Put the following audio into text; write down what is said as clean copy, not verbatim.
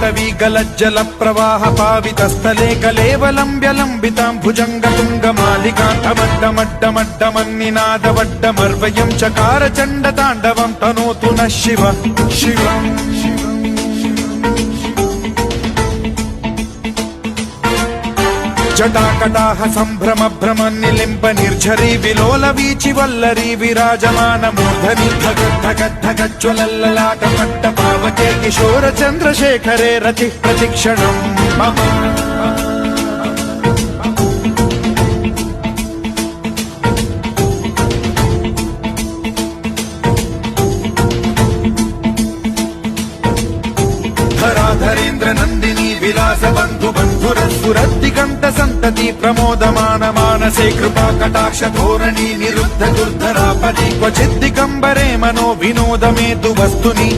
पटवी गलज्जल प्रवाह पावितस्थले कलेवलम्ब्यलम्बितां भुजङ्गतुङ्गमालिकान्तमड्डमड्डमड्डमन्निनादवड्डमर्वयं चकार चण्डताण्डवं तनोतु नः शिव शिवम् जटाकटाह सम्भ्रम भ्रम निलिम्ब निर्झरी विलोल वीचि वल्लरी विराजमान मूर्धनि धगद्धगद्धगज्ज्वलल्ललाट पट्ट पावके किशोर चन्द्रशेखरे रतिः प्रतिक्षणम् मम धराधरेन्द्र नन्दिनी विलास बन्धु बन्धुरस्फुरद्दिगन्त सन्तति प्रमोदमान मानसे कृपा कटाक्ष धोरणी निरुद्ध दुर्धरापदि क्वचिद्दिगम्बरे मनो विनोदमेतु वस्तुनि